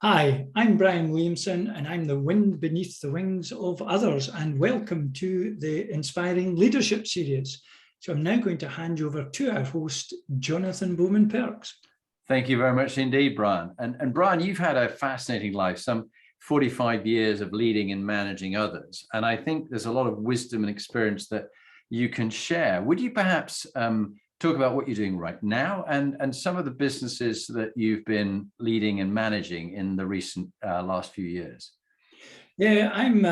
Hi, I'm Brian Williamson, and I'm the wind beneath the wings of others, and welcome to the Inspiring Leadership Series. So I'm now going to hand you over to our host, Jonathan Bowman-Perks. Thank you very much indeed, Brian. And Brian, you've had a fascinating life, some 45 years of leading and managing others. And I think there's a lot of wisdom and experience that you can share. Would you perhaps talk about what you're doing right now and some of the businesses that you've been leading and managing in the recent last few years? Yeah, I'm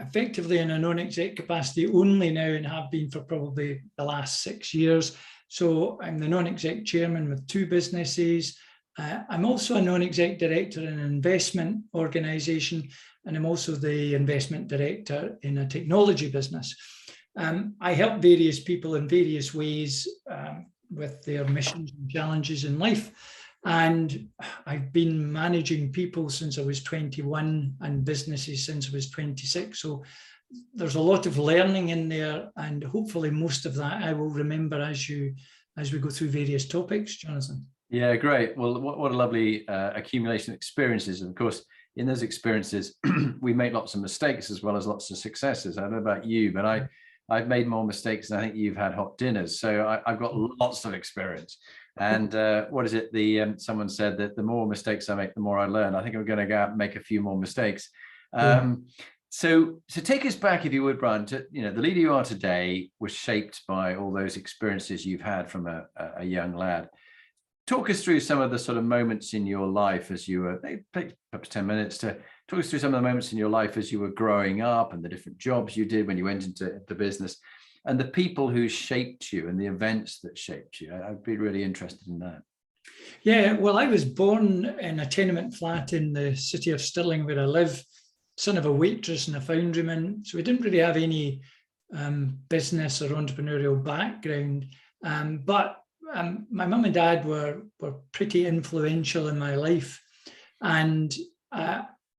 effectively in a non-exec capacity only now and have been for probably the last 6 years. So I'm the non-exec chairman with 2 businesses. I'm also a non-exec director in an investment organization, and I'm also the investment director in a technology business. I help various people in various ways with their missions and challenges in life. And I've been managing people since I was 21 and businesses since I was 26. So there's a lot of learning in there, and hopefully most of that I will remember as we go through various topics, Jonathan. Yeah, great. Well, what a lovely accumulation of experiences. And of course, in those experiences, we make lots of mistakes as well as lots of successes. I don't know about you, but I've made more mistakes than I think you've had hot dinners. So I've got lots of experience. And what is it? Someone said that the more mistakes I make, the more I learn. I think I'm going to go out and make a few more mistakes. So take us back, if you would, Brian, to, the leader you are today was shaped by all those experiences you've had from a young lad. Talk us through some of the sort of moments in your life as you were, take perhaps 10 minutes to talk us through some of the moments in your life as you were growing up and the different jobs you did when you went into the business and the people who shaped you and the events that shaped you. I'd be really interested in that. Yeah, well, I was born in a tenement flat in the city of Stirling where I live, son of a waitress and a foundryman. So we didn't really have any business or entrepreneurial background, but my mum and dad were pretty influential in my life. And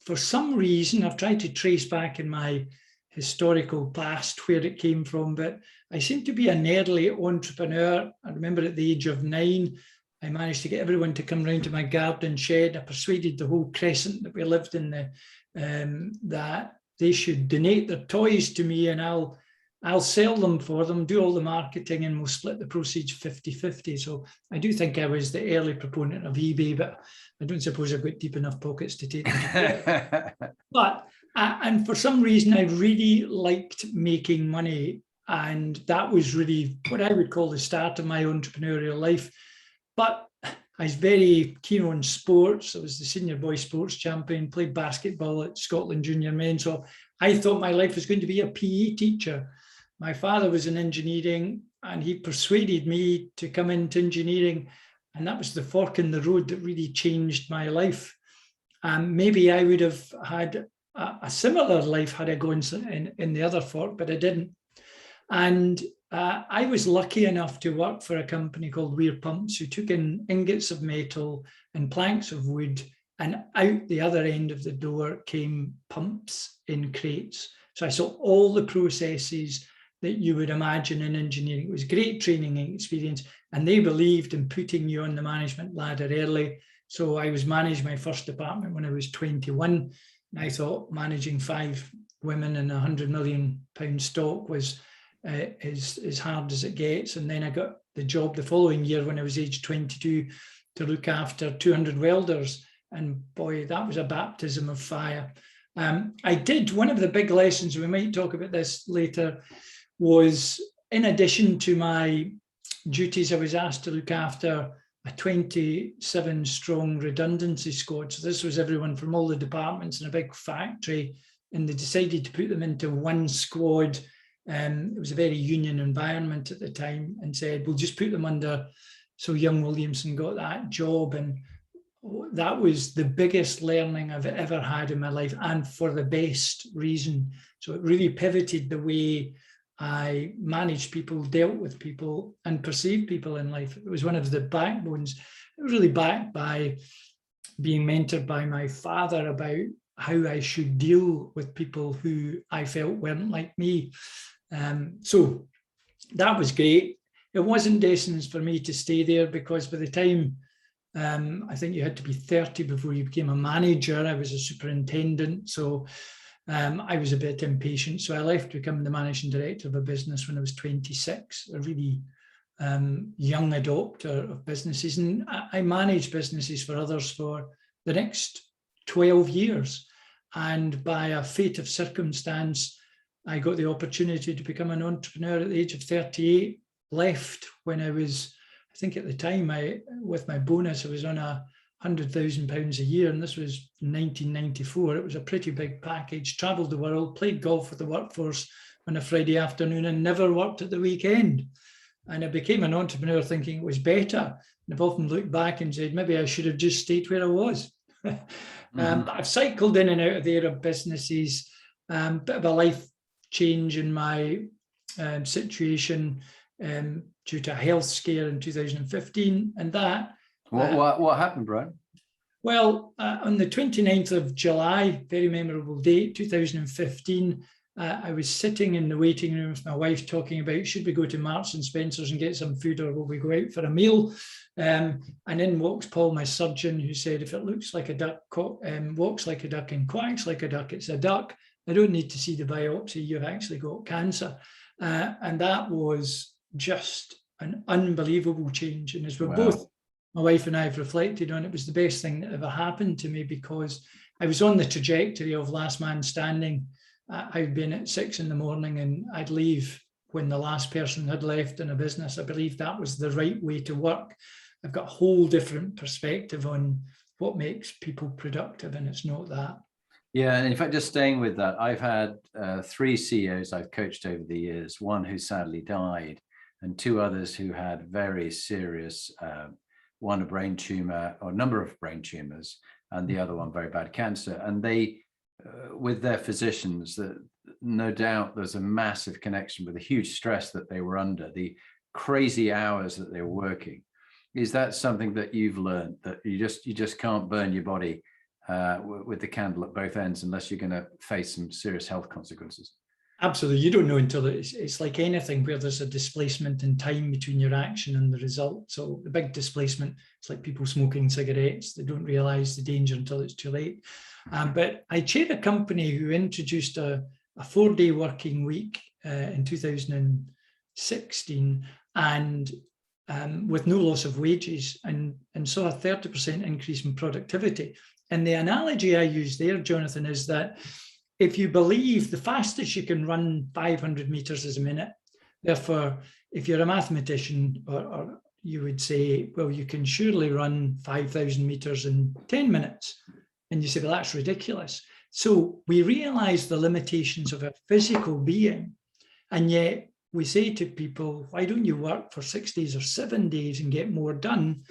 for some reason, I've tried to trace back in my historical past where it came from, but I seem to be an early entrepreneur. I remember at the age of 9, I managed to get everyone to come round to my garden shed. I persuaded the whole crescent that we lived in that they should donate their toys to me, and I'll sell them for them, do all the marketing, and we'll split the proceeds 50-50. So I do think I was the early proponent of eBay, but I don't suppose I've got deep enough pockets to take them. But and for some reason, I really liked making money. And that was really what I would call the start of my entrepreneurial life. But I was very keen on sports. I was the senior boys sports champion, played basketball at Scotland Junior Men. So I thought my life was going to be a PE teacher. My father was in engineering, and he persuaded me to come into engineering. And that was the fork in the road that really changed my life. Maybe I would have had a similar life had I gone in the other fork, but I didn't. And I was lucky enough to work for a company called Weir Pumps, who took in ingots of metal and planks of wood, and out the other end of the door came pumps in crates. So I saw all the processes that you would imagine in engineering. It was great training and experience, and they believed in putting you on the management ladder early. So I was managing my first department when I was 21, and I thought managing 5 women and £100 million stock was as hard as it gets. And then I got the job the following year when I was age 22 to look after 200 welders. And boy, that was a baptism of fire. I did, one of the big lessons, we might talk about this later, was in addition to my duties, I was asked to look after a 27 strong redundancy squad. So this was everyone from all the departments in a big factory, and they decided to put them into one squad. It was a very union environment at the time, and said, we'll just put them under. So young Williamson got that job, and that was the biggest learning I've ever had in my life, and for the best reason. So it really pivoted the way I managed people, dealt with people, and perceived people in life. It was one of the backbones. It was really backed by being mentored by my father about how I should deal with people who I felt weren't like me. So that was great. It wasn't destined for me to stay there, because by the time I think you had to be 30 before you became a manager. I was a superintendent, so I was a bit impatient. So I left to become the managing director of a business when I was 26, a really young adopter of businesses. And I managed businesses for others for the next 12 years. And by a fate of circumstance, I got the opportunity to become an entrepreneur at the age of 38, left when I was, I think at the time, with my bonus, I was on £100,000 a year, and this was 1994. It was a pretty big package, travelled the world, played golf with the workforce on a Friday afternoon and never worked at the weekend. And I became an entrepreneur thinking it was better. And I've often looked back and said, maybe I should have just stayed where I was. I've cycled in and out of there of businesses, bit of a life change in my situation due to a health scare in 2015. And that... What happened, Brian? Well, on the 29th of July, very memorable date, 2015, I was sitting in the waiting room with my wife talking about, should we go to Marks and Spencer's and get some food, or will we go out for a meal? And in walks Paul, my surgeon, who said, if it looks like a duck, walks like a duck and quacks like a duck, it's a duck. I don't need to see the biopsy, you've actually got cancer. And that was just an unbelievable change. And as we're both, my wife and I have reflected on, it was the best thing that ever happened to me, because I was on the trajectory of last man standing. I'd been at 6 in the morning and I'd leave when the last person had left in a business. I believe that was the right way to work. I've got a whole different perspective on what makes people productive, and it's not that. Yeah, and in fact, just staying with that, I've had 3 CEOs I've coached over the years, one who sadly died, and 2 others who had very serious, one a brain tumor, or a number of brain tumors, and the other one very bad cancer. And they, with their physicians, that no doubt there's a massive connection with the huge stress that they were under, the crazy hours that they were working. Is that something that you've learned, that you just can't burn your body with the candle at both ends unless you're going to face some serious health consequences? Absolutely. You don't know until it's like anything where there's a displacement in time between your action and the result. So the big displacement, it's like people smoking cigarettes. They don't realize the danger until it's too late. But I chaired a company who introduced a 4-day working week in 2016, and with no loss of wages, and saw a 30% increase in productivity. And the analogy I use there, Jonathan, is that if you believe the fastest you can run 500 meters is a minute, therefore, if you're a mathematician, or you would say, well, you can surely run 5,000 meters in 10 minutes. And you say, well, that's ridiculous. So we realize the limitations of a physical being, and yet we say to people, why don't you work for 6 days or 7 days and get more done?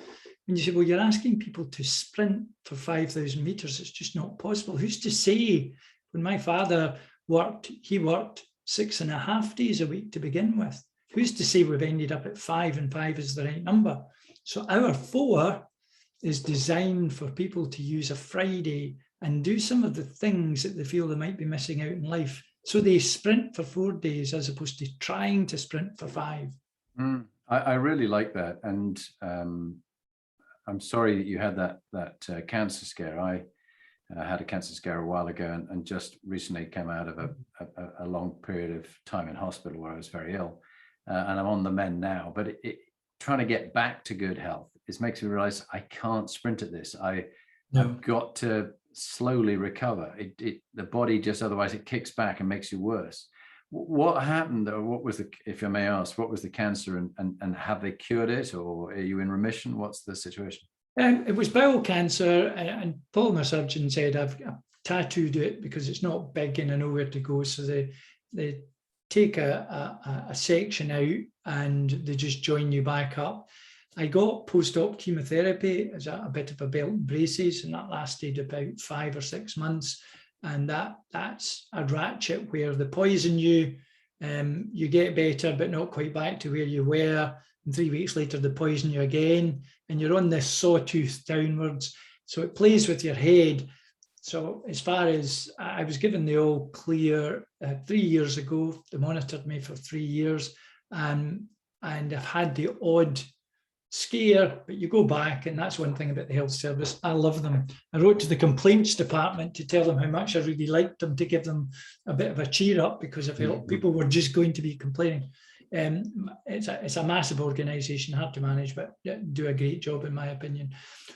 And you say, well, you're asking people to sprint for 5,000 meters. It's just not possible. Who's to say? When my father worked, he worked 6.5 days a week to begin with. Who's to say we've ended up at 5, and 5 is the right number? So our 4 is designed for people to use a Friday and do some of the things that they feel they might be missing out in life. So they sprint for 4 days as opposed to trying to sprint for 5. I really like that. And I'm sorry that you had that cancer scare. I had a cancer scare a while ago, and just recently came out of a long period of time in hospital where I was very ill, and I'm on the mend now. But trying to get back to good health, it makes me realize I can't sprint at this. I've got to slowly recover. The body just, otherwise it kicks back and makes you worse. What happened, or what was if I may ask, what was the cancer, and have they cured it, or are you in remission? What's the situation? It was bowel cancer, and Paul, my surgeon, said I've tattooed it because it's not big and I know where to go. So they take a section out and they just join you back up. I got post-op chemotherapy as a bit of a belt and braces, and that lasted about 5 or 6 months. And that's a ratchet where they poison you, you get better, but not quite back to where you were. And 3 weeks later, they poison you again, and you're on this sawtooth downwards. So it plays with your head. So as far as I was given the all clear 3 years ago, they monitored me for 3 years, and I've had the odd scare, but you go back, and that's one thing about the health service. I love them. I wrote to the complaints department to tell them how much I really liked them, to give them a bit of a cheer up, because I felt people were just going to be complaining. It's a massive organisation, hard to manage, but do a great job in my opinion.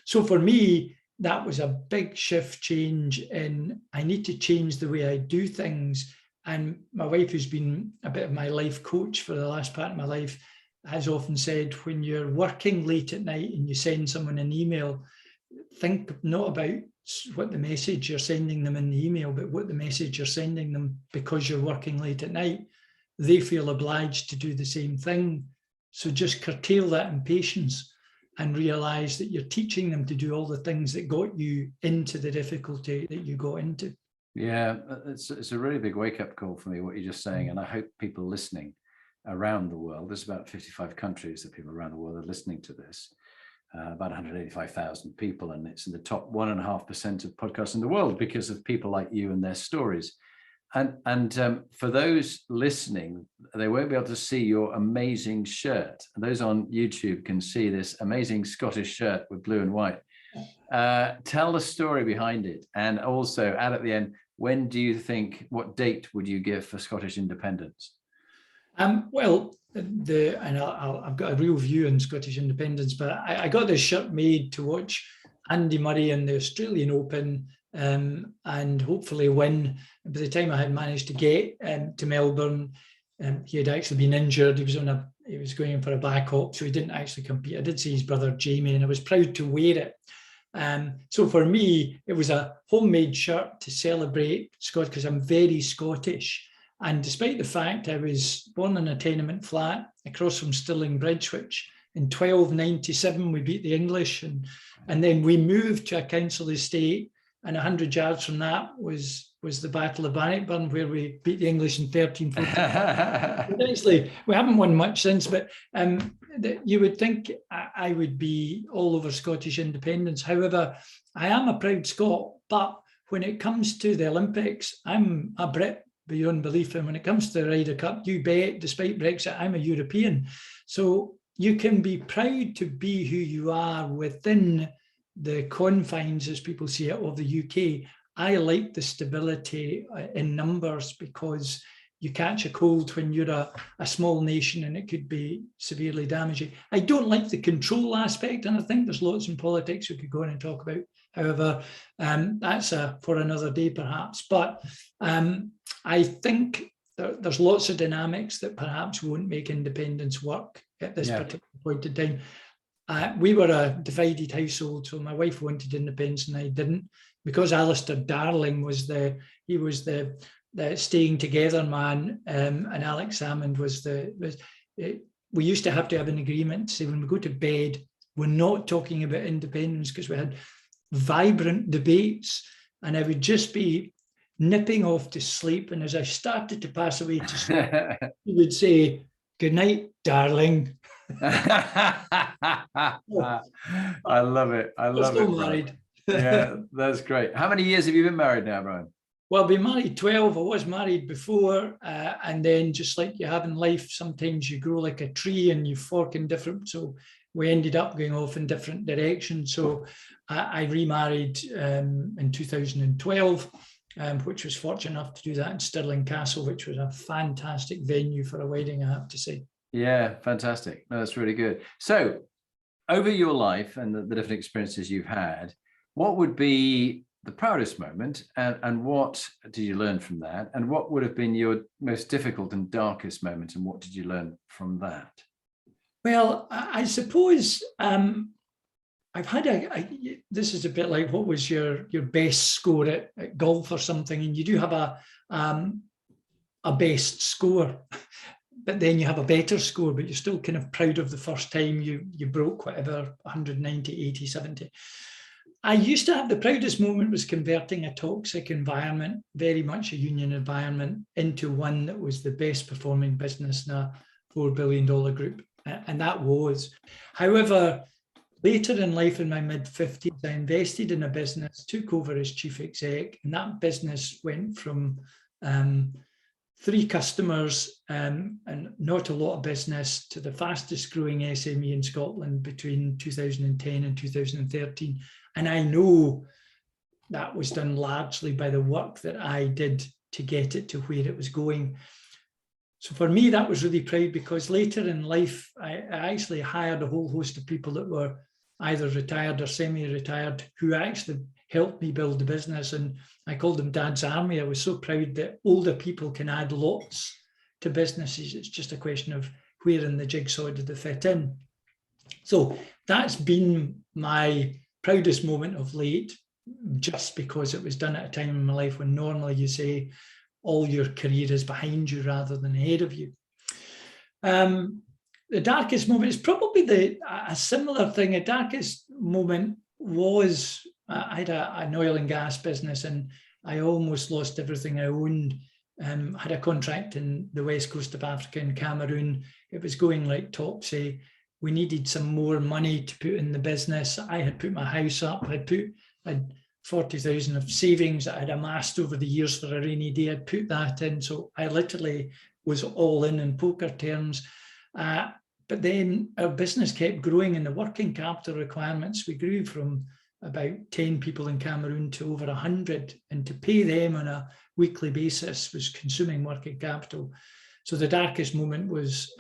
So for me, that was a big shift change in, I need to change the way I do things. And my wife, who's been a bit of my life coach for the last part of my life, has often said, when you're working late at night and you send someone an email, think not about what the message you're sending them in the email, but what the message you're sending them because you're working late at night. They feel obliged to do the same thing. So just curtail that impatience and realize that you're teaching them to do all the things that got you into the difficulty that you got into. Yeah, it's a really big wake-up call for me, what you're just saying. And I hope people listening around the world, there's about 55 countries that people around the world are listening to this, about 185,000 people, and it's in the top 1.5% of podcasts in the world because of people like you and their stories. And for those listening, they won't be able to see your amazing shirt. And those on YouTube can see this amazing Scottish shirt with blue and white. Tell the story behind it, and also add at the end, when do you think, what date would you give for Scottish independence? Well, I've got a real view on Scottish independence, but I got this shirt made to watch Andy Murray in the Australian Open, and hopefully win. By the time I had managed to get to Melbourne, he had actually been injured. He was going in for a back op, so he didn't actually compete. I did see his brother Jamie, and I was proud to wear it. So for me, it was a homemade shirt to celebrate Scotland, because I'm very Scottish. And despite the fact I was born in a tenement flat across from Stirling Bridge, which in 1297 we beat the English, and then we moved to a council estate, and 100 yards from that was the Battle of Bannockburn, where we beat the English in 1340. Actually, we haven't won much since, but you would think I would be all over Scottish independence. However, I am a proud Scot, but when it comes to the Olympics, I'm a Brit beyond belief. And when it comes to the Ryder Cup, you bet, despite Brexit, I'm a European. So you can be proud to be who you are within the confines, as people say it, of the UK. I like the stability in numbers, because you catch a cold when you're a small nation and it could be severely damaging. I don't like the control aspect, and I think there's lots in politics we could go on and talk about. However, that's for another day perhaps. But I think there's lots of dynamics that perhaps won't make independence work at this particular point in time. We were a divided household, so my wife wanted independence and I didn't. Because Alistair Darling was the staying together man, and Alex Salmond was we used to have an agreement to say, when we go to bed, we're not talking about independence, because we had vibrant debates, and I would just be nipping off to sleep. And as I started to pass away to sleep, he would say, "Good night, darling." I love it. I love it. Married. Yeah, that's great. How many years have you been married now, Brian? Well, I've been married 12. I was married before, and then just like you have in life, sometimes you grow like a tree and you fork in different. So we ended up going off in different directions. So I remarried in 2012, which was fortunate enough to do that in Stirling Castle, which was a fantastic venue for a wedding, I have to say. Yeah, fantastic. No, that's really good. So over your life and the different experiences you've had, what would be the proudest moment, and what did you learn from that? And what would have been your most difficult and darkest moment, and what did you learn from that? Well, I suppose I've had this is a bit like, what was your best score at golf or something, and you do have a best score, but then you have a better score, but you're still kind of proud of the first time you broke whatever, 190, 80, 70. I used to have the proudest moment was converting a toxic environment, very much a union environment, into one that was the best performing business in a $4 billion group. And that was. However, later in life, in my mid-50s, I invested in a business, took over as chief exec, and that business went from 3 customers and not a lot of business, to the fastest growing SME in Scotland between 2010 and 2013. And I know that was done largely by the work that I did to get it to where it was going. So for me, that was really proud, because later in life, I actually hired a whole host of people that were either retired or semi-retired, who actually helped me build the business. And I called them Dad's Army. I was so proud that older people can add lots to businesses. It's just a question of where in the jigsaw do they fit in. So that's been my proudest moment of late, just because it was done at a time in my life when normally you say all your career is behind you rather than ahead of you. The darkest moment is probably a similar thing. A darkest moment was, I had an oil and gas business, and I almost lost everything I owned. Had a contract in the west coast of Africa, in Cameroon. It was going like topsy. We needed some more money to put in the business. I had put my house up. I had 40,000 of savings that I'd amassed over the years for a rainy day. I'd put that in. So I literally was all in poker terms. But then our business kept growing, and the working capital requirements, we grew from about 10 people in Cameroon to over 100, and to pay them on a weekly basis was consuming working capital. So the darkest moment was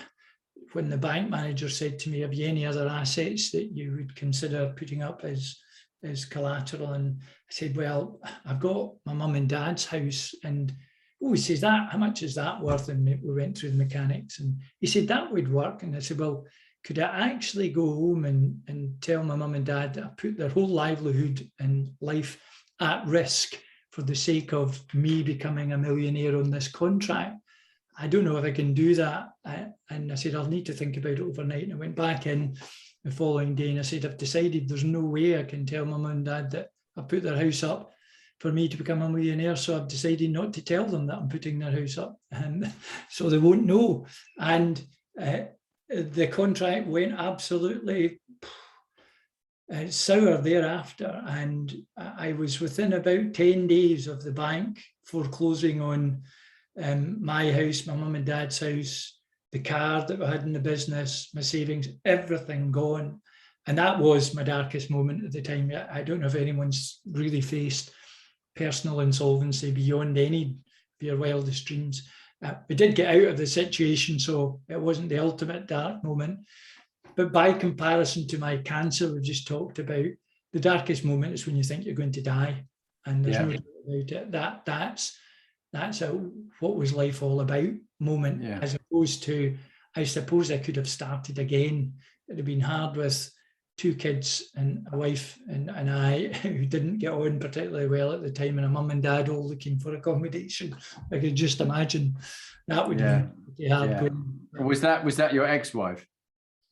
when the bank manager said to me, have you any other assets that you would consider putting up as collateral? And I said, well, I've got my mum and dad's house. And he says, how much is that worth? And we went through the mechanics, and he said that would work. And I said, well, could I actually go home and tell my mum and dad that I put their whole livelihood and life at risk for the sake of me becoming a millionaire on this contract? I don't know if I can do that. And I said, I'll need to think about it overnight. And I went back in the following day, and I said, I've decided there's no way I can tell my mum and dad that I put their house up for me to become a millionaire. So I've decided not to tell them that I'm putting their house up, and so they won't know. And the contract went absolutely sour thereafter. And I was within about 10 days of the bank foreclosing on my house, my mum and dad's house, the car that we had in the business, my savings, everything gone. And that was my darkest moment at the time. I don't know if anyone's really faced personal insolvency beyond any of your wildest dreams. We did get out of the situation, so it wasn't the ultimate dark moment. But by comparison to my cancer we've just talked about, the darkest moment is when you think you're going to die, and there's no doubt about it. That's a what was life all about moment, as opposed to, I suppose I could have started again. It'd have been hard with 2 kids and a wife and I who didn't get on particularly well at the time, and a mum and dad all looking for accommodation. I could just imagine that would be hard going. Was that your ex-wife?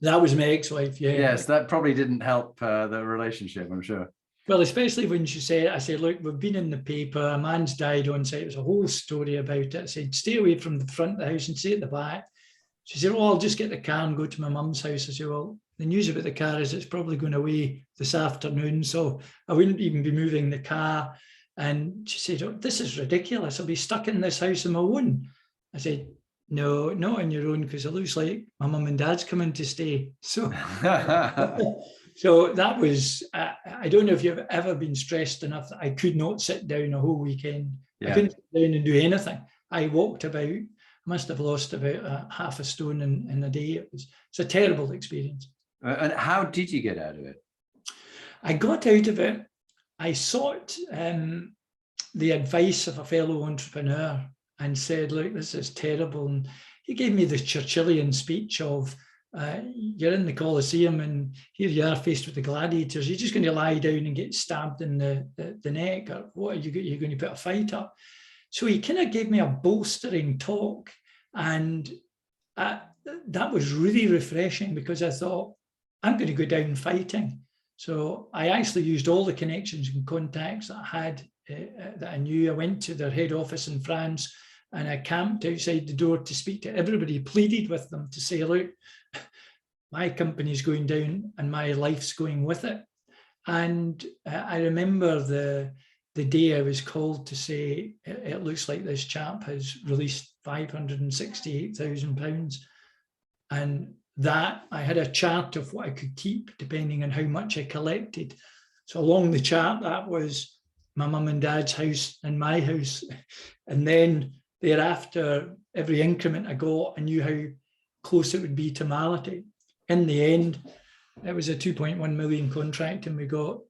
That was my ex-wife, yeah. Yes, that probably didn't help the relationship, I'm sure. Well, especially when she said, I said, look, we've been in the paper, a man's died on site. It was a whole story about it. I said, stay away from the front of the house and stay at the back. She said, oh, I'll just get the car and go to my mum's house. I said, well, the news about the car is it's probably going away this afternoon, so I wouldn't even be moving the car. And she said, oh, this is ridiculous. I'll be stuck in this house on my own. I said, no, not on your own, because it looks like my mum and dad's coming to stay. So, so that was, I don't know if you've ever been stressed enough that I could not sit down a whole weekend. I couldn't sit down and do anything. I walked about. I must have lost about half a stone in a day. It's a terrible experience. And how did you get out of it? I got out of it. I sought the advice of a fellow entrepreneur and said, look, this is terrible. And he gave me the Churchillian speech of, you're in the Colosseum and here you are faced with the gladiators. You're just going to lie down and get stabbed in the neck, or what are you going to put a fight up? So he kind of gave me a bolstering talk, and that was really refreshing, because I thought, I'm going to go down fighting. So I actually used all the connections and contacts that I had, that I knew. I went to their head office in France, and I camped outside the door to speak to everybody, pleaded with them to say, look, my company's going down and my life's going with it. And I remember the day I was called to say, it looks like this chap has released £568,000. And that I had a chart of what I could keep depending on how much I collected. So along the chart, that was my mum and dad's house and my house. And then thereafter, every increment I got, I knew how close it would be to mality. In the end, it was a 2.1 million contract and we got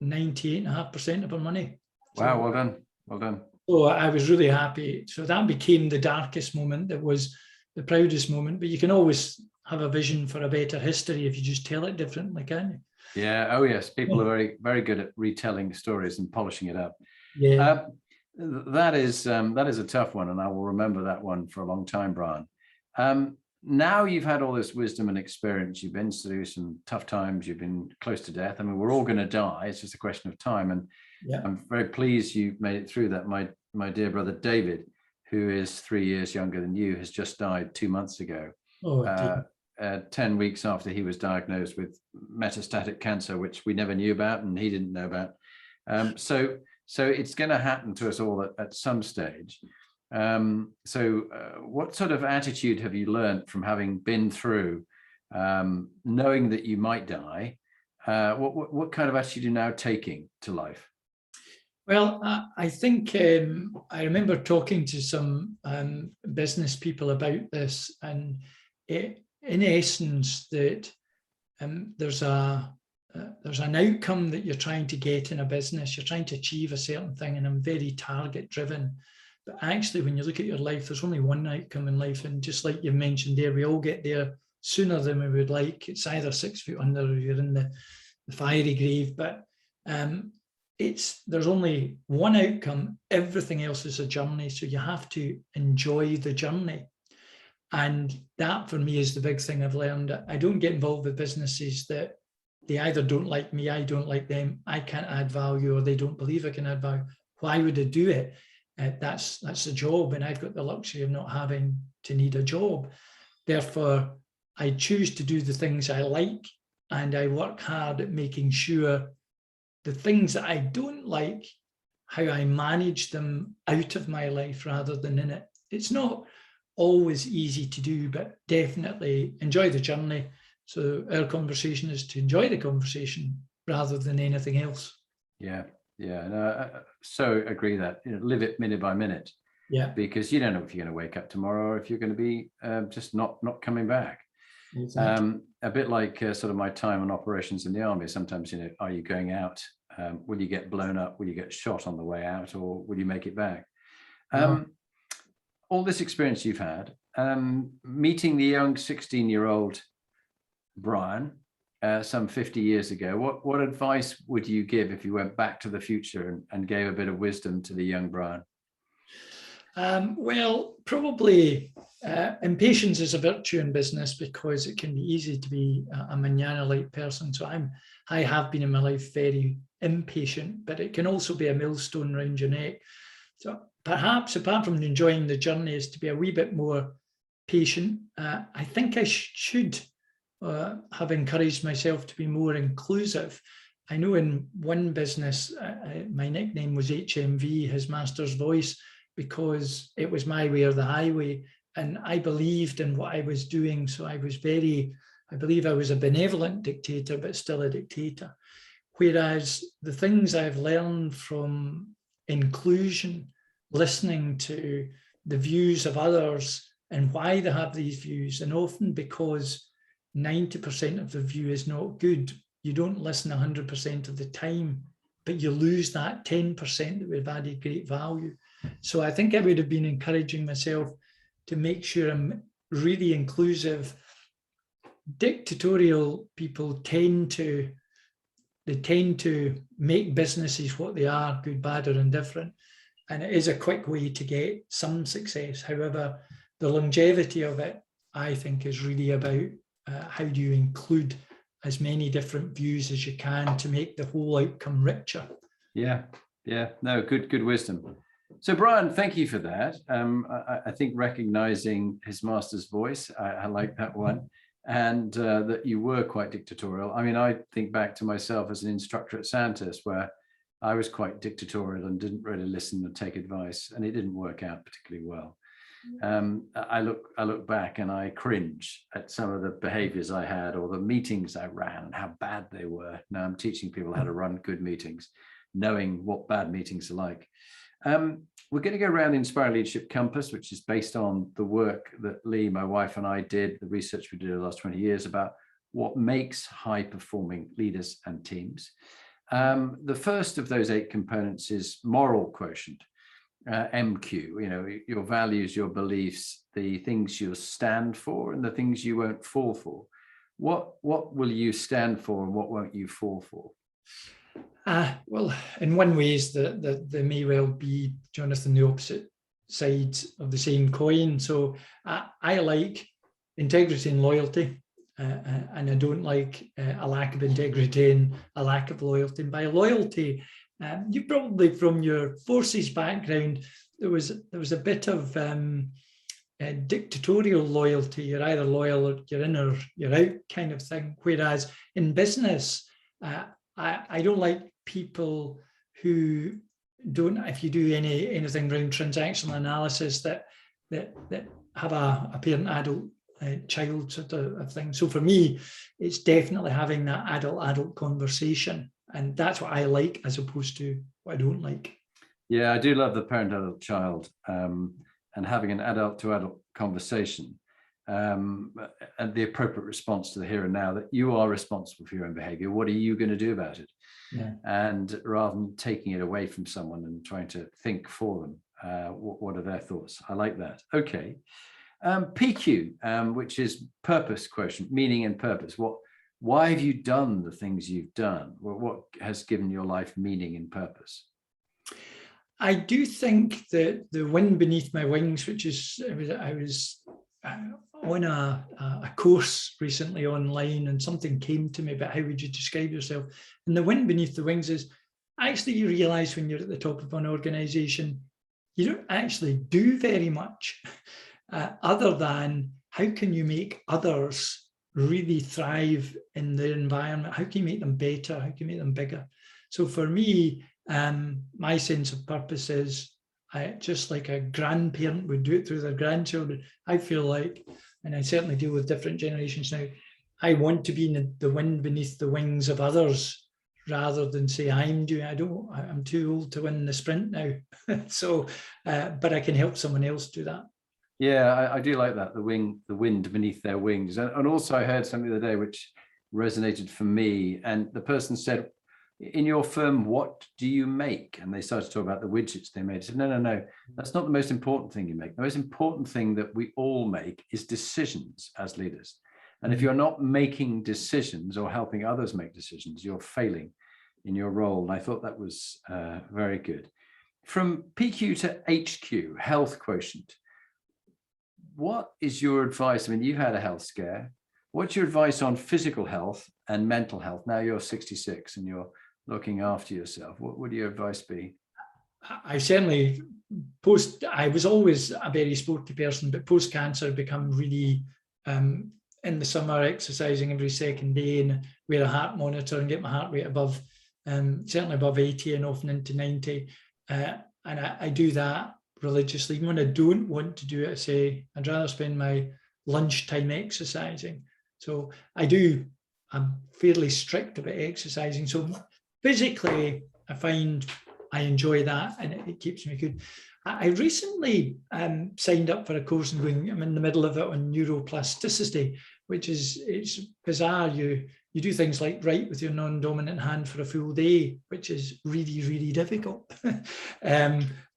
98.5% of our money. Wow, well done. Well done. So I was really happy. So that became the darkest moment. That was the proudest moment, but you can always have a vision for a better history if you just tell it differently, can't you? Yeah. Oh yes. People are very, very good at retelling stories and polishing it up. Yeah. That is a tough one, and I will remember that one for a long time, Brian. Now you've had all this wisdom and experience. You've been through some tough times. You've been close to death. I mean, we're all going to die. It's just a question of time. And Yeah. I'm very pleased you made it through that. My dear brother David, who is 3 years younger than you, has just died 2 months ago. Oh, 10 weeks after he was diagnosed with metastatic cancer, which we never knew about and he didn't know about. So it's going to happen to us all at some stage. What sort of attitude have you learned from having been through, knowing that you might die? What kind of attitude are you now taking to life? Well, I think I remember talking to some business people about this, and in essence, that there's an outcome that you're trying to get in a business. You're trying to achieve a certain thing, and I'm very target driven. But actually, when you look at your life, there's only one outcome in life, and just like you mentioned there, we all get there sooner than we would like. It's either 6 feet under or you're in the fiery grave. But there's only one outcome. Everything else is a journey, so you have to enjoy the journey. And that for me is the big thing I've learned. I don't get involved with businesses that they either don't like me, I don't like them, I can't add value, or they don't believe I can add value. Why would I do it? That's the job, and I've got the luxury of not having to need a job. Therefore, I choose to do the things I like, and I work hard at making sure the things that I don't like, how I manage them out of my life rather than in it. It's not always easy to do, but definitely enjoy the journey. So our conversation is to enjoy the conversation rather than anything else. Yeah, no, I so agree that, live it minute by minute. Yeah, because you don't know if you're going to wake up tomorrow or if you're going to be just not coming back. exactly. A bit like sort of my time on operations in the army. Sometimes, are you going out? Will you get blown up? Will you get shot on the way out, or will you make it back? No. All this experience you've had, meeting the young 16-year-old Brian some 50 years ago, what advice would you give if you went back to the future and gave a bit of wisdom to the young Brian? Well, probably impatience is a virtue in business because it can be easy to be a manana-like person. So I have been in my life very impatient, but it can also be a millstone around your neck. So perhaps apart from enjoying the journey is to be a wee bit more patient. I think I should have encouraged myself to be more inclusive. I know in one business, my nickname was HMV, his master's voice, because it was my way or the highway. And I believed in what I was doing. So I believe I was a benevolent dictator, but still a dictator. Whereas the things I've learned from inclusion, listening to the views of others and why they have these views, and often because 90% of the view is not good, you don't listen 100% of the time, but you lose that 10% that would have added great value. So I think I would have been encouraging myself to make sure I'm really inclusive. Dictatorial people tend to make businesses what they are, good, bad, or indifferent. And it is a quick way to get some success. However, the longevity of it, I think, is really about how do you include as many different views as you can to make the whole outcome richer. Yeah, no, good wisdom. So Brian, thank you for that. I think recognizing his master's voice, I like that one. And that you were quite dictatorial. I mean, I think back to myself as an instructor at Santos, where I was quite dictatorial and didn't really listen and take advice, and it didn't work out particularly well. I look back and I cringe at some of the behaviors I had or the meetings I ran and how bad they were. Now I'm teaching people how to run good meetings, knowing what bad meetings are like. We're going to go around the Inspiring Leadership Compass, which is based on the work that Lee, my wife, and I did, the research we did over the last 20 years about what makes high-performing leaders and teams. The first of those 8 components is moral quotient, MQ, you know, your values, your beliefs, the things you'll stand for and the things you won't fall for. What will you stand for and what won't you fall for? Well, in one way, they may well be, Jonathan, the opposite sides of the same coin. So I like integrity and loyalty, and I don't like a lack of integrity and a lack of loyalty. And by loyalty, you probably, from your forces background, there was a bit of dictatorial loyalty. You're either loyal or you're in or you're out kind of thing. Whereas in business, I don't like people who don't, if you do anything around transactional analysis, that have a parent adult child sort of thing. So for me, it's definitely having that adult conversation, and that's what I like as opposed to what I don't like. Yeah, I do love the parent adult child, and having an adult to adult conversation, and the appropriate response to the here and now, that you are responsible for your own behavior. What are you going to do about it? Yeah. And rather than taking it away from someone and trying to think for them, what are their thoughts? I like that. Okay. PQ, which is purpose quotient, meaning and purpose. Why have you done the things you've done? What has given your life meaning and purpose? I do think that the wind beneath my wings, which is, I was on a course recently online, and something came to me about how would you describe yourself. And the wind beneath the wings is actually, you realize when you're at the top of an organization, you don't actually do very much other than how can you make others really thrive in their environment? How can you make them better? How can you make them bigger? So for me, my sense of purpose is, just like a grandparent would do it through their grandchildren, I feel like, and I certainly deal with different generations now, I want to be in the wind beneath the wings of others rather than say I'm too old to win the sprint now. So, but I can help someone else do that. Yeah, I do like that, the wind beneath their wings. And also I heard something the other day which resonated for me, and the person said, in your firm, what do you make? And they started to talk about the widgets they made. I said, no, that's not the most important thing you make. The most important thing that we all make is decisions as leaders. And if you're not making decisions or helping others make decisions, you're failing in your role. And I thought that was very good. From PQ to HQ, health quotient, what is your advice? I mean, you've had a health scare. What's your advice on physical health and mental health? Now you're 66 and you're looking after yourself. What would your advice be? I certainly I was always a very sporty person, but post-cancer become really in the summer exercising every second day and wear a heart monitor and get my heart rate above, certainly above 80 and often into 90. And I do that religiously. Even when I don't want to do it, I say I'd rather spend my lunchtime exercising. So I'm fairly strict about exercising. So physically, I find I enjoy that and it keeps me good. I recently signed up for a course and I'm in the middle of it on neuroplasticity, which it's bizarre. You do things like write with your non-dominant hand for a full day, which is really, really difficult.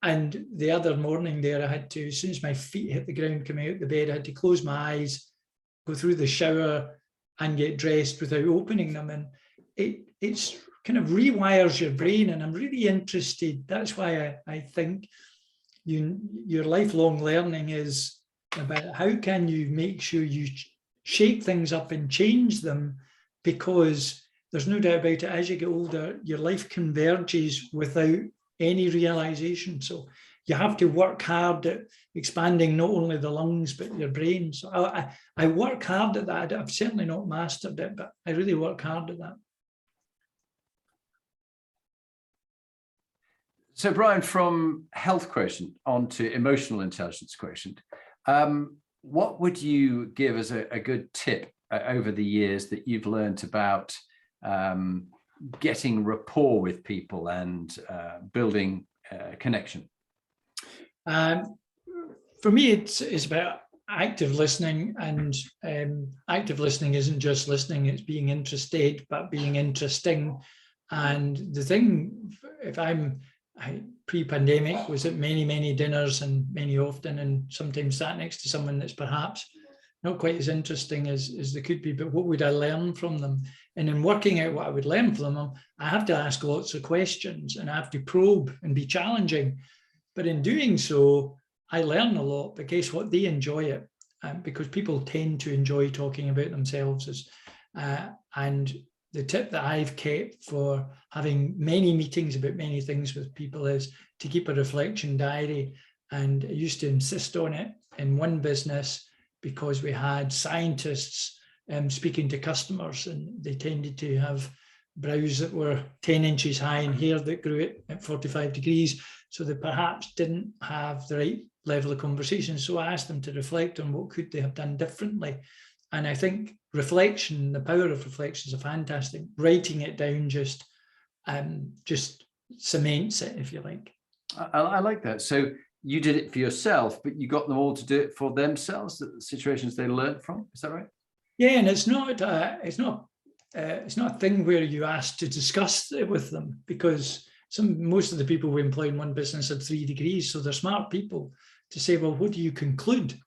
And the other morning there, I had to, as soon as my feet hit the ground coming out the bed, I had to close my eyes, go through the shower and get dressed without opening them. And it's kind of rewires your brain, and I'm really interested. That's why I think your lifelong learning is about how can you make sure you shake things up and change them, because there's no doubt about it, as you get older, your life converges without any realization. So you have to work hard at expanding not only the lungs, but your brain. So I work hard at that. I've certainly not mastered it, but I really work hard at that. So Brian, from health quotient onto emotional intelligence quotient, what would you give as a good tip over the years that you've learned about getting rapport with people and building connection? For me, it's about active listening, and active listening isn't just listening, it's being interested, but being interesting. And the thing, if pre-pandemic, was at many dinners and many often, and sometimes sat next to someone that's perhaps not quite as interesting as they could be, but what would I learn from them? And in working out what I would learn from them, I have to ask lots of questions and I have to probe and be challenging. But in doing so, I learn a lot, but guess what? They enjoy it, because people tend to enjoy talking about themselves. And the tip that I've kept for having many meetings about many things with people is to keep a reflection diary. And I used to insist on it in one business because we had scientists speaking to customers, and they tended to have brows that were 10 inches high and hair that grew at 45 degrees. So they perhaps didn't have the right level of conversation. So I asked them to reflect on what could they have done differently. And I think reflection, the power of reflection is fantastic. Writing it down just cements it, if you like. I like that. So you did it for yourself, but you got them all to do it for themselves, the situations they learned from. Is that right? Yeah, and it's not a thing where you ask to discuss it with them, because most of the people we employ in one business had 3 degrees, so they're smart people to say, well, what do you conclude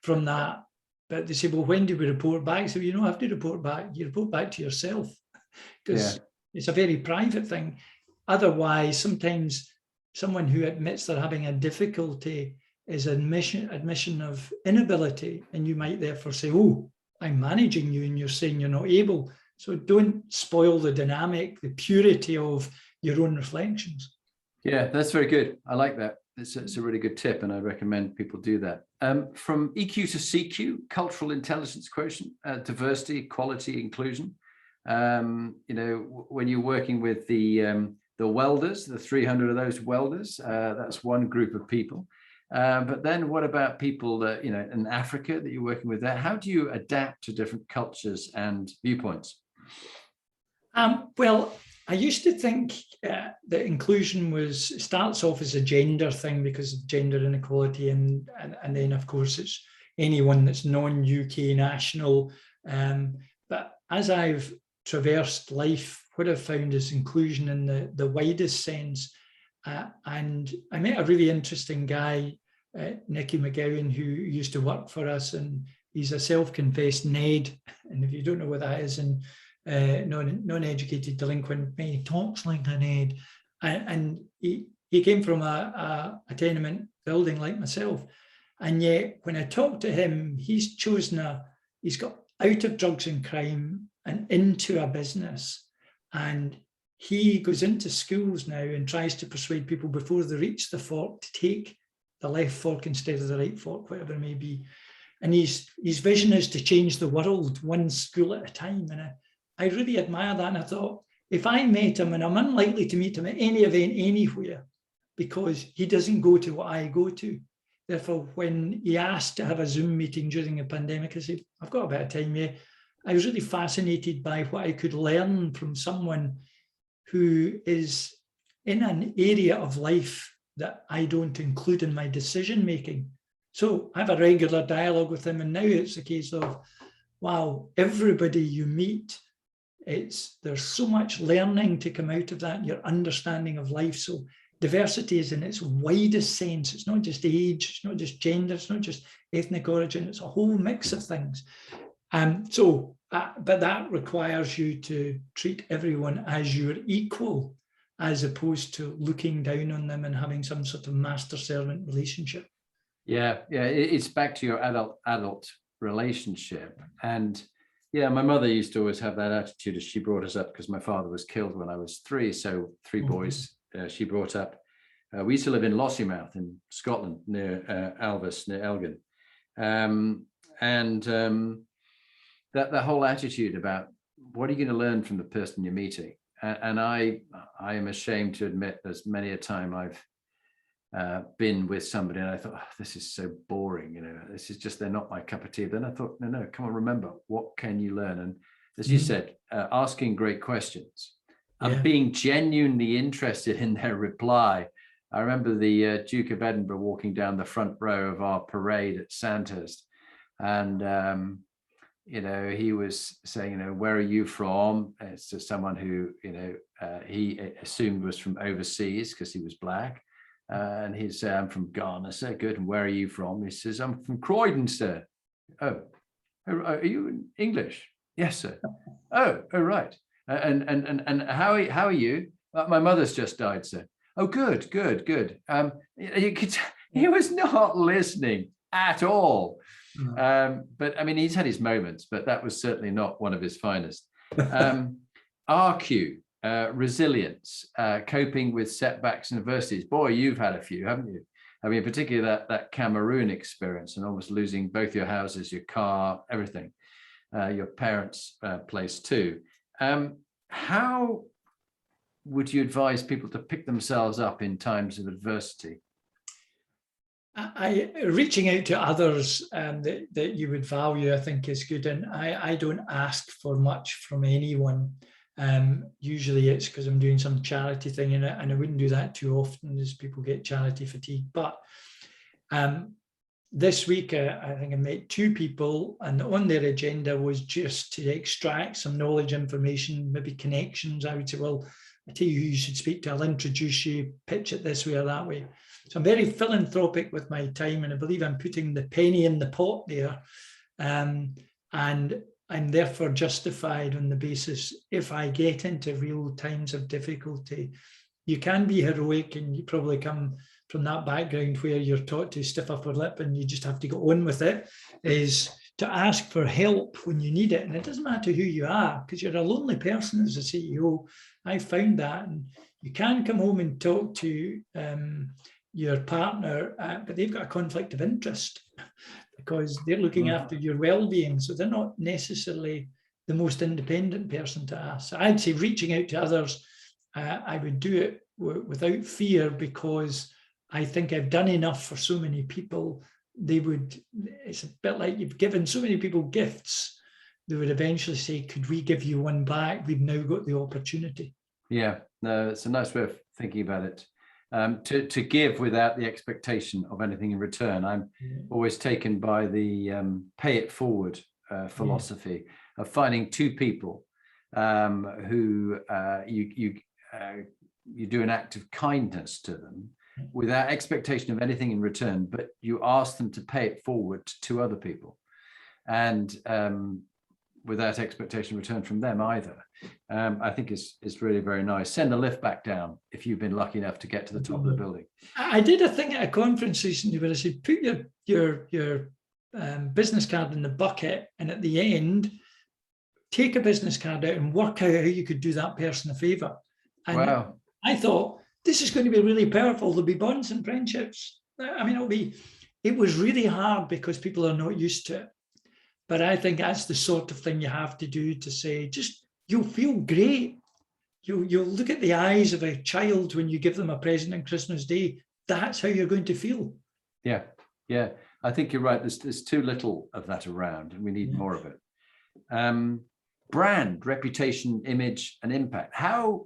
from that? But they say, well, when do we report back? So you don't have to report back. You report back to yourself, because it's a very private thing. Otherwise, sometimes someone who admits they're having a difficulty is admission of inability, and you might therefore say, oh, I'm managing you, and you're saying you're not able. So don't spoil the dynamic, the purity of your own reflections. Yeah, that's very good. I like that. It's a really good tip, and I recommend people do that. From EQ to CQ, cultural intelligence quotient, diversity, equality, inclusion. When you're working with the welders, the 300 of those welders, that's one group of people. But then what about people that, in Africa that you're working with there? How do you adapt to different cultures and viewpoints? Well, I used to think that inclusion starts off as a gender thing because of gender inequality, and then of course it's anyone that's non-UK national. But as I've traversed life, what I've found is inclusion in the widest sense. And I met a really interesting guy, Nicky McGowan, who used to work for us, and he's a self-confessed NED. And if you don't know what that is, and non-educated delinquent, he talks like an NED, and he came from a tenement building like myself, and yet when I talked to him, he's got out of drugs and crime and into a business, and he goes into schools now and tries to persuade people before they reach the fork to take the left fork instead of the right fork, whatever it may be. And his vision is to change the world one school at a time. And I really admire that. And I thought, if I met him, and I'm unlikely to meet him at any event anywhere, because he doesn't go to what I go to. Therefore, when he asked to have a Zoom meeting during the pandemic, I said, I've got a bit of time here. I was really fascinated by what I could learn from someone who is in an area of life that I don't include in my decision making. So I have a regular dialogue with him, and now it's a case of, wow, everybody you meet, there's so much learning to come out of that, your understanding of life. So diversity is in its widest sense. It's not just age, it's not just gender, it's not just ethnic origin, it's a whole mix of things. But that requires you to treat everyone as your equal, as opposed to looking down on them and having some sort of master-servant relationship. Yeah, it's back to your adult relationship. And yeah, my mother used to always have that attitude as she brought us up, because my father was killed when I was 3, so 3 boys she brought up. We used to live in Lossiemouth in Scotland, near Alvis, near Elgin. That whole attitude about what are you going to learn from the person you're meeting, And I am ashamed to admit there's many a time I've been with somebody and I thought, oh, this is so boring, this is just, they're not my cup of tea. Then I thought, no, come on, remember, what can you learn? And as you said, asking great questions and being genuinely interested in their reply. I remember the Duke of Edinburgh walking down the front row of our parade at Sandhurst, and he was saying, where are you from? It's to someone who, he assumed was from overseas because he was black. And he'd say, I'm from Ghana, sir. Good. And where are you from? He says, I'm from Croydon, sir. Oh, are you English? Yes, sir. Oh, right. And how are you? My mother's just died, sir. Oh, good. You could, he was not listening at all. But I mean, he's had his moments, but that was certainly not one of his finest. RQ, resilience, coping with setbacks and adversities. Boy, you've had a few, haven't you? I mean, particularly that Cameroon experience and almost losing both your houses, your car, everything, your parents' place too. How would you advise people to pick themselves up in times of adversity? Reaching out to others that you would value, I think, is good. And I don't ask for much from anyone. Usually it's because I'm doing some charity thing, and I wouldn't do that too often as people get charity fatigue. But this week, I think I met 2 people, and on their agenda was just to extract some knowledge, information, maybe connections. I would say, well, I tell you who you should speak to. I'll introduce you, pitch it this way or that way. So I'm very philanthropic with my time, and I believe I'm putting the penny in the pot there. And I'm therefore justified on the basis, if I get into real times of difficulty, you can be heroic, and you probably come from that background where you're taught to stiff upper lip and you just have to go on with it, is to ask for help when you need it. And it doesn't matter who you are, because you're a lonely person as a CEO. I found that. And you can come home and talk to your partner, but they've got a conflict of interest because they're looking after your well-being. So they're not necessarily the most independent person to ask. So I'd say reaching out to others, I would do it without fear, because I think I've done enough for so many people. It's a bit like you've given so many people gifts, they would eventually say, could we give you one back? We've now got the opportunity. Yeah, no, it's a nice way of thinking about it. To give without the expectation of anything in return. I'm always taken by the pay it forward philosophy of finding 2 people who you do an act of kindness to them without expectation of anything in return, but you ask them to pay it forward to 2 other people, and without expectation of return from them either. I think is really very nice. Send a lift back down if you've been lucky enough to get to the top of the building. I did a thing at a conference recently where I said, put your business card in the bucket, and at the end, take a business card out and work out how you could do that person a favor. And wow. I thought, this is going to be really powerful. There'll be bonds and friendships. I mean, it was really hard because people are not used to it. But I think that's the sort of thing you have to do, to say, you'll feel great. You'll look at the eyes of a child when you give them a present on Christmas Day. That's how you're going to feel. Yeah. I think you're right. There's too little of that around, and we need more of it. Brand, reputation, image, and impact. How,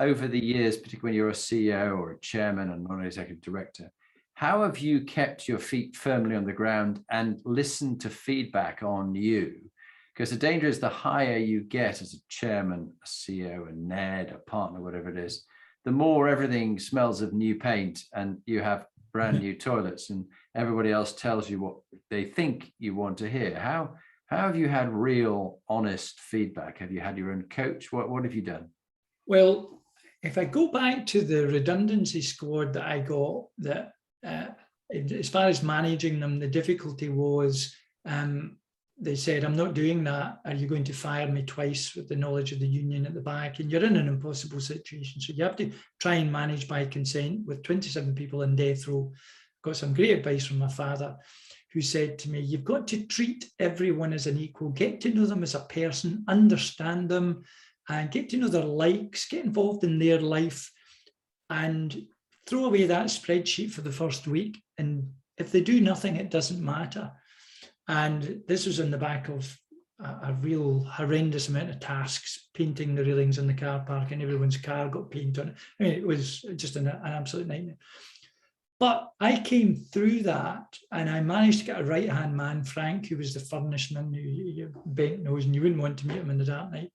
over the years, particularly when you're a CEO or a chairman and non-executive director, how have you kept your feet firmly on the ground and listened to feedback on you? Because the danger is the higher you get as a chairman, a CEO, a NED, a partner, whatever it is, the more everything smells of new paint and you have brand new toilets and everybody else tells you what they think you want to hear. How have you had real, honest feedback? Have you had your own coach? What have you done? Well, if I go back to the redundancy squad that I got, that as far as managing them, the difficulty was they said, I'm not doing that. Are you going to fire me twice with the knowledge of the union at the back? And you're in an impossible situation. So you have to try and manage by consent with 27 people in death row. Got some great advice from my father, who said to me, you've got to treat everyone as an equal, get to know them as a person, understand them, and get to know their likes, get involved in their life, and throw away that spreadsheet for the first week. And if they do nothing, it doesn't matter. And this was on the back of a real horrendous amount of tasks, painting the railings in the car park, and everyone's car got paint on it. I mean, it was just an absolute nightmare. But I came through that, and I managed to get a right-hand man, Frank, who was the furnishman, who you bent nose, and you wouldn't want to meet him in the dark night.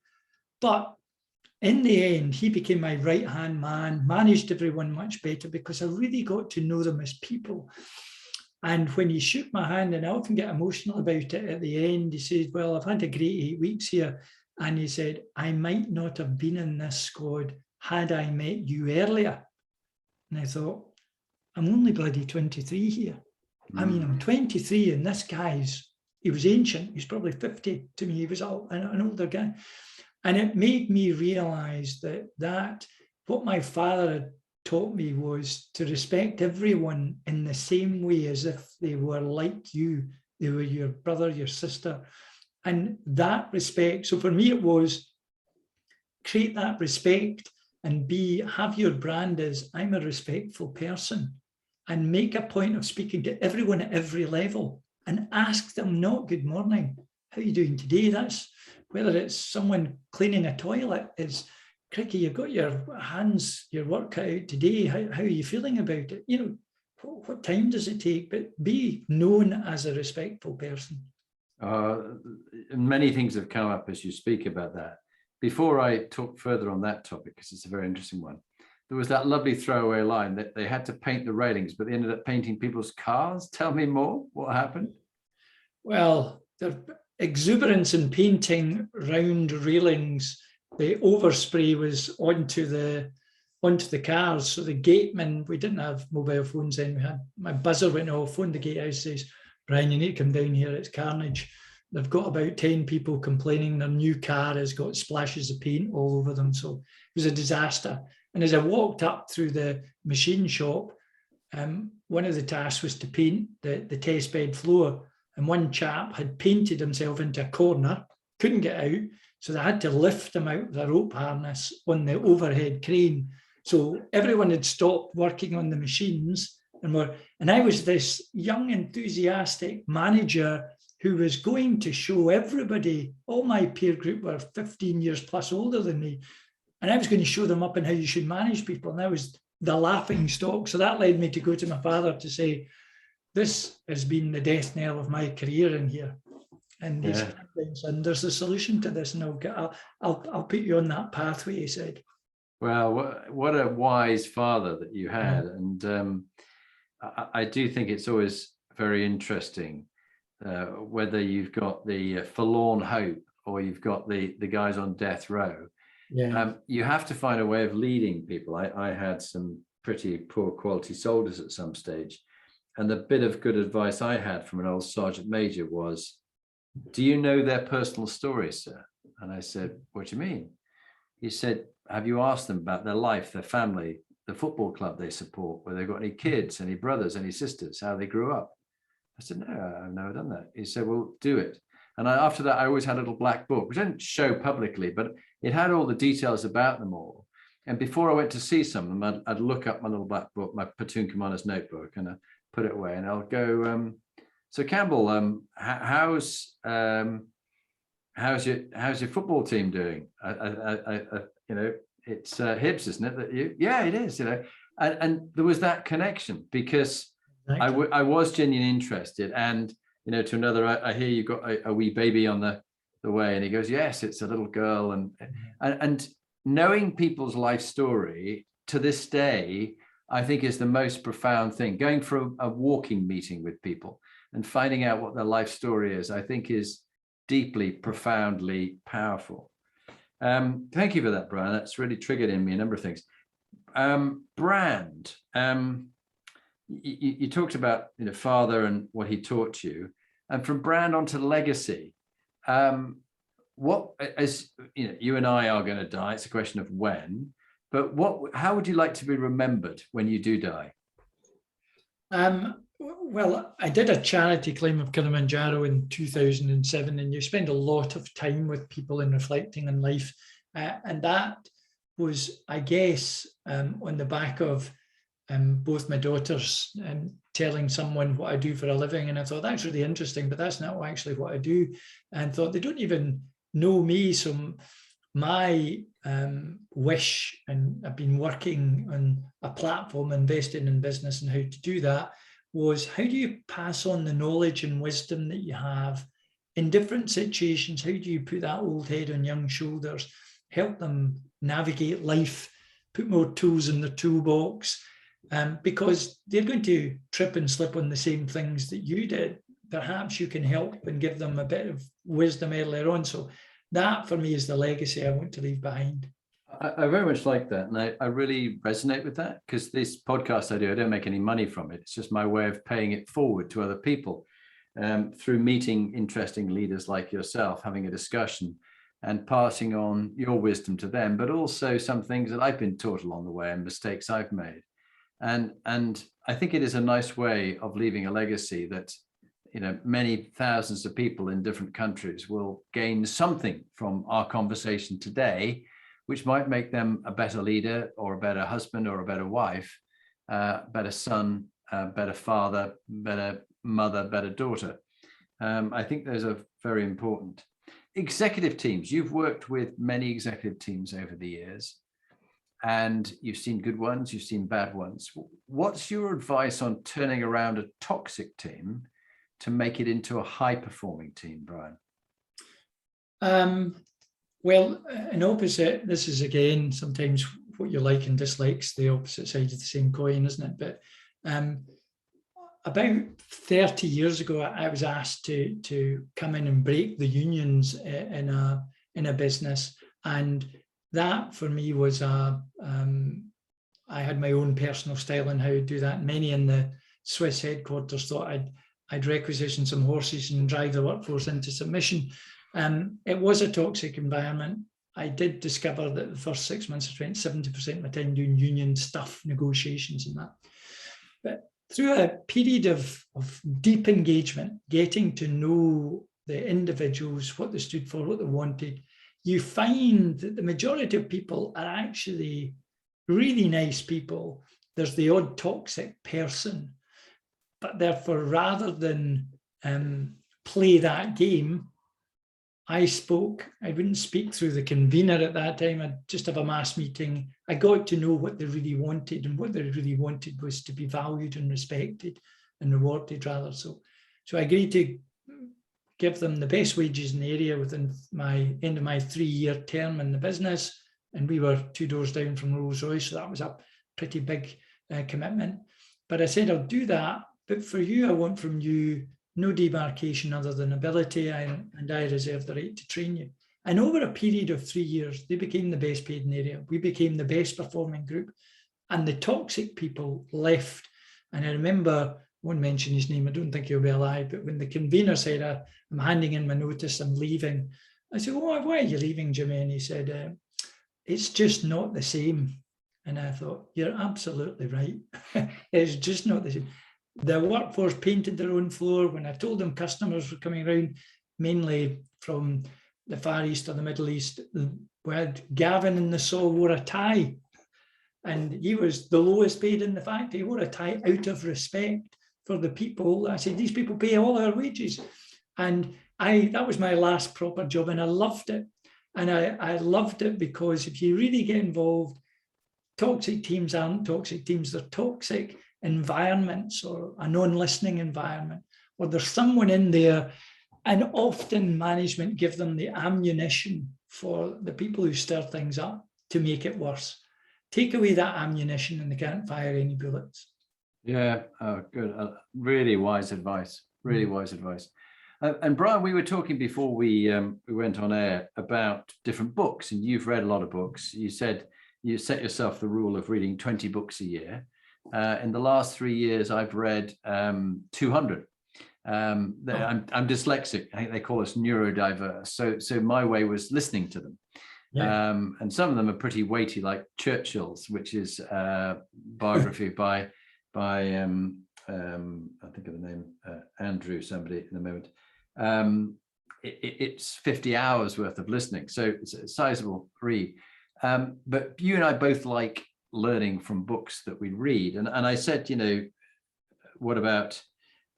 But in the end, he became my right-hand man, managed everyone much better because I really got to know them as people. And when he shook my hand, and I often get emotional about it at the end, he said, well, I've had a great 8 weeks here. And he said, I might not have been in this squad had I met you earlier. And I thought, I'm only bloody 23 here. I mean, I'm 23 and this guy's, he was ancient. He's probably 50 to me. He was an older guy. And it made me realize that what my father had taught me was to respect everyone in the same way as if they were like you. They were your brother, your sister. And that respect, so for me, it was create that respect and have your brand as I'm a respectful person, and make a point of speaking to everyone at every level and ask them not good morning, how are you doing today? That's whether it's someone cleaning a toilet, is Cricky, you've got your hands, your work cut out today. How are you feeling about it? You know, what time does it take? But be known as a respectful person. Many things have come up as you speak about that. Before I talk further on that topic, because it's a very interesting one, there was that lovely throwaway line that they had to paint the railings, but they ended up painting people's cars. Tell me more. What happened? Well, the exuberance in painting round railings, the overspray was onto the cars. So the gateman, we didn't have mobile phones then. We had, my buzzer went off, phoned the gatehouse, says, Brian, you need to come down here. It's carnage. They've got about 10 people complaining their new car has got splashes of paint all over them. So it was a disaster. And as I walked up through the machine shop, one of the tasks was to paint the test bed floor. And one chap had painted himself into a corner, couldn't get out. So they had to lift him out with a rope harness on the overhead crane. So everyone had stopped working on the machines and I was this young, enthusiastic manager who was going to show everybody, all my peer group were 15 years plus older than me. And I was going to show them up on how you should manage people. And I was the laughing stock. So that led me to go to my father to say, this has been the death knell of my career in here. And he said, and there's a solution to this, and I'll put you on that pathway, he said. Well, what a wise father that you had. And I do think it's always very interesting whether you've got the forlorn hope or you've got the guys on death row. You have to find a way of leading people. I had some pretty poor quality soldiers at some stage. And the bit of good advice I had from an old sergeant major was, do you know their personal stories, sir? And I said, what do you mean? He said, have you asked them about their life, their family, the football club they support, whether they've got any kids, any brothers, any sisters, how they grew up? I said, no, I've never done that. He said, well, do it. And after that, I always had a little black book, which I didn't show publicly, but it had all the details about them all. And before I went to see some of them, I'd look up my little black book, my platoon commander's notebook, and I put it away, and I'll go, so Campbell, how's your football team doing? You know, it's Hibs, isn't it? That you? Yeah, it is. You know, and there was that connection because I was genuinely interested. And you know, to another, I hear you've got a wee baby on the way, and he goes, yes, it's a little girl, and knowing people's life story to this day, I think is the most profound thing. Going for a walking meeting with people and finding out what their life story is, I think is deeply, profoundly powerful. Thank you for that, Brian. That's really triggered in me a number of things. Brand. You talked about father and what he taught you, and from brand onto legacy. What, as you and I are going to die, it's a question of when, but how would you like to be remembered when you do die? Well, I did a charity climb of Kilimanjaro in 2007, and you spend a lot of time with people and reflecting on life. And that was, I guess, on the back of both my daughters telling someone what I do for a living. And I thought, that's really interesting, but that's not actually what I do. And thought, they don't even know me. So my wish, and I've been working on a platform, investing in business and how to do that, was how do you pass on the knowledge and wisdom that you have in different situations? How do you put that old head on young shoulders, help them navigate life, put more tools in their toolbox, because they're going to trip and slip on the same things that you did. Perhaps you can help and give them a bit of wisdom earlier on. So that, for me, is the legacy I want to leave behind. I very much like that. And I really resonate with that, because this podcast I don't make any money from it. It's just my way of paying it forward to other people through meeting interesting leaders like yourself, having a discussion and passing on your wisdom to them, but also some things that I've been taught along the way and mistakes I've made. And I think it is a nice way of leaving a legacy that, you know, many thousands of people in different countries will gain something from our conversation today, which might make them a better leader or a better husband or a better wife, better son, better father, better mother, better daughter. I think those are very important. Executive teams. You've worked with many executive teams over the years, and you've seen good ones, you've seen bad ones. What's your advice on turning around a toxic team to make it into a high-performing team, Brian? Well, an opposite, this is again, sometimes what you like and dislikes, the opposite side of the same coin, isn't it? But about 30 years ago, I was asked to come in and break the unions in a business. And that for me was I had my own personal style on how to do that. Many in the Swiss headquarters thought I'd requisition some horses and drive the workforce into submission. It was a toxic environment. I did discover that the first 6 months I spent 70% of my time doing union stuff, negotiations and that. But through a period of deep engagement, getting to know the individuals, what they stood for, what they wanted, you find that the majority of people are actually really nice people. There's the odd toxic person, but therefore, rather than play that game, I wouldn't speak through the convener at that time. I'd just have a mass meeting. I got to know what they really wanted, and what they really wanted was to be valued and respected and rewarded rather. So I agreed to give them the best wages in the area within my end of my 3-year term in the business. And we were 2 doors down from Rolls-Royce, so that was a pretty big commitment. But I said, I'll do that, but for you, I want from you no demarcation other than ability, and I reserve the right to train you. And over a period of 3 years, they became the best paid in the area. We became the best performing group, and the toxic people left. And I remember, I won't mention his name, I don't think he'll be alive, but when the convener said, I'm handing in my notice, I'm leaving. I said, why are you leaving, Jimmy? And he said, it's just not the same. And I thought, you're absolutely right. It's just not the same. The workforce painted their own floor. When I told them customers were coming around, mainly from the Far East or the Middle East, we had Gavin in the saw wore a tie, and he was the lowest paid in the factory. He wore a tie out of respect for the people. I said, these people pay all our wages. And that was my last proper job, and I loved it. And I loved it because if you really get involved, toxic teams aren't toxic teams, they're toxic environments, or a non-listening environment, or there's someone in there, and often management give them the ammunition for the people who stir things up to make it worse. Take away that ammunition and they can't fire any bullets. Yeah, good. Really wise advice. Really wise advice. And Brian, we were talking before we went on air about different books, and you've read a lot of books. You said you set yourself the rule of reading 20 books a year. In the last 3 years, I've read 200. I'm dyslexic. I think they call us neurodiverse. So my way was listening to them. Yeah. And some of them are pretty weighty, like Churchill's, which is a biography by I think of the name, Andrew, somebody in a moment. it's 50 hours worth of listening. So it's a sizable read. But you and I both like learning from books that we read. And I said, what about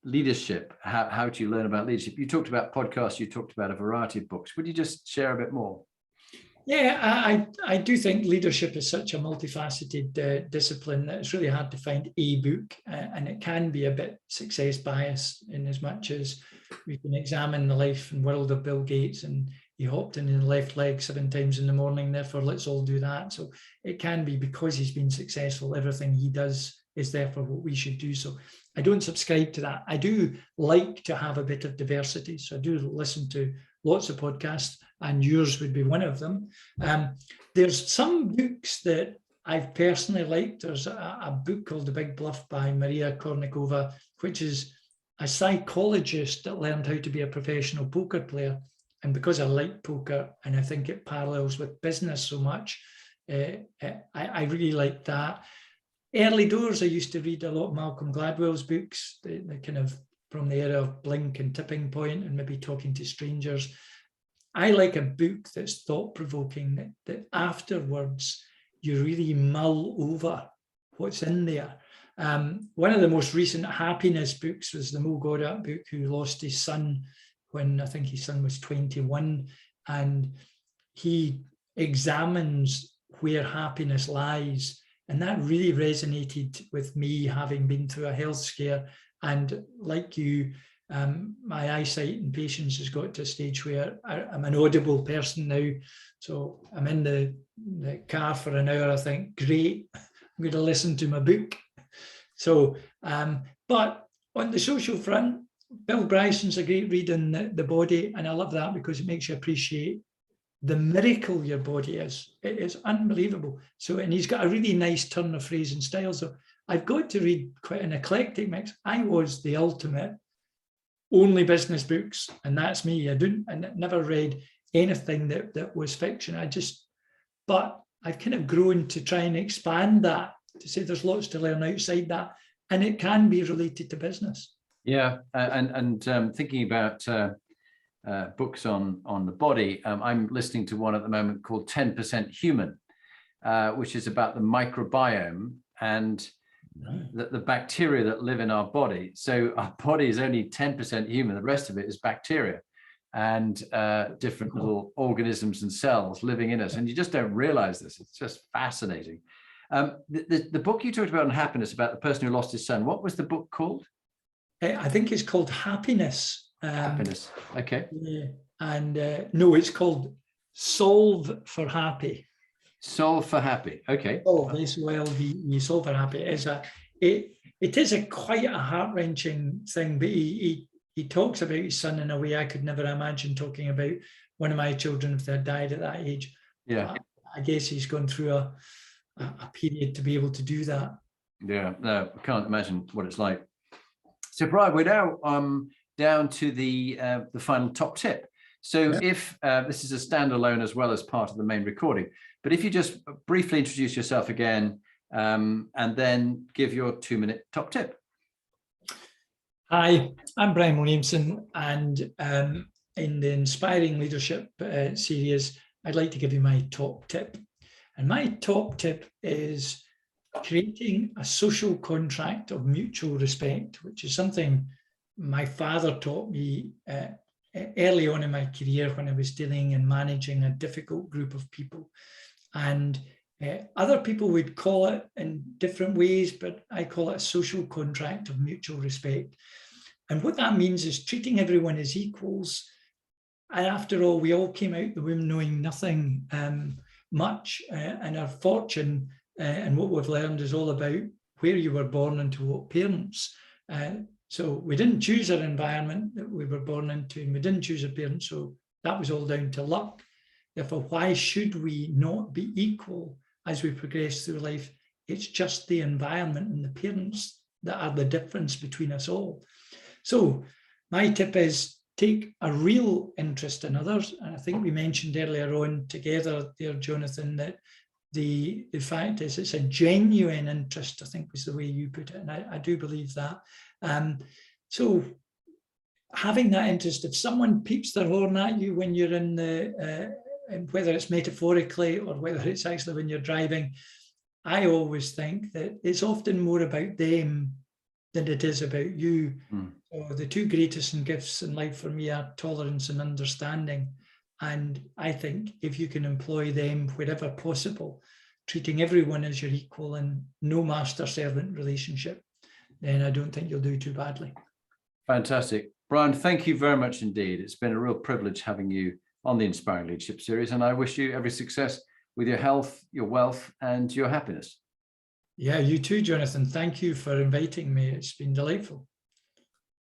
leadership? How do you learn about leadership? You talked about podcasts, you talked about a variety of books. Would you just share a bit more? Yeah, I do think leadership is such a multifaceted discipline that it's really hard to find a book, and it can be a bit success biased in as much as we can examine the life and world of Bill Gates, and he hopped in the left leg 7 times in the morning, therefore let's all do that. So it can be because he's been successful, everything he does is therefore what we should do. So I don't subscribe to that. I do like to have a bit of diversity. So I do listen to lots of podcasts, and yours would be one of them. There's some books that I've personally liked. There's a book called The Big Bluff by Maria Kornikova, which is a psychologist that learned how to be a professional poker player. And because I like poker and I think it parallels with business so much, I really like that. Early doors, I used to read a lot of Malcolm Gladwell's books, the kind of from the era of Blink and Tipping Point and maybe Talking to Strangers. I like a book that's thought-provoking, that afterwards you really mull over what's in there. One of the most recent happiness books was the Mo Goddard book, who lost his son when I think his son was 21. And he examines where happiness lies. And that really resonated with me, having been through a health scare. And like you, my eyesight and patience has got to a stage where I'm an audible person now. So I'm in the car for an hour, I think, great, I'm going to listen to my book. So, but on the social front, Bill Bryson's a great read in The Body, and I love that because it makes you appreciate the miracle your body is. It is unbelievable. So, and he's got a really nice turn of phrase and style. So I've got to read quite an eclectic mix. I was the ultimate only business books, and that's me. I never read anything that was fiction. But I've kind of grown to try and expand that, to say there's lots to learn outside that, and it can be related to business. Yeah, and thinking about books on the body, I'm listening to one at the moment called 10% Human, which is about the microbiome and the bacteria that live in our body. So our body is only 10% human, the rest of it is bacteria and different little organisms and cells living in us. And you just don't realize this. It's just fascinating. The book you talked about on happiness, about the person who lost his son, what was the book called? I think it's called Happiness. Happiness, okay. Yeah. And no, it's called Solve for Happy. Solve for Happy, okay. Oh, S-O-L-V-E, Solve for Happy. It is quite a heart-wrenching thing, but he talks about his son in a way I could never imagine talking about one of my children if they had died at that age. Yeah. I guess he's gone through a period to be able to do that. Yeah, no, I can't imagine what it's like. So, Brian, we're now down to the final top tip. So if this is a standalone as well as part of the main recording, but if you just briefly introduce yourself again and then give your 2-minute top tip. Hi, I'm Brian Williamson, and in the Inspiring Leadership series, I'd like to give you my top tip. And my top tip is creating a social contract of mutual respect, which is something my father taught me early on in my career when I was dealing and managing a difficult group of people. And other people would call it in different ways, but I call it a social contract of mutual respect. And what that means is treating everyone as equals. And after all, we all came out the womb knowing nothing much, and our fortune and what we've learned is all about where you were born and to what parents. So we didn't choose our environment that we were born into, and we didn't choose our parents, so that was all down to luck. Therefore, why should we not be equal as we progress through life? It's just the environment and the parents that are the difference between us all. So my tip is take a real interest in others. And I think we mentioned earlier on together there, Jonathan, that the fact is it's a genuine interest, I think was the way you put it. And I do believe that. So having that interest, if someone peeps their horn at you when you're in the, whether it's metaphorically or whether it's actually when you're driving, I always think that it's often more about them than it is about you. So the two greatest gifts in life for me are tolerance and understanding. And I think if you can employ them wherever possible, treating everyone as your equal and no master-servant relationship, then I don't think you'll do too badly. Fantastic. Brian, thank you very much indeed. It's been a real privilege having you on the Inspiring Leadership series, and I wish you every success with your health, your wealth, and your happiness. Yeah, you too, Jonathan. Thank you for inviting me. It's been delightful.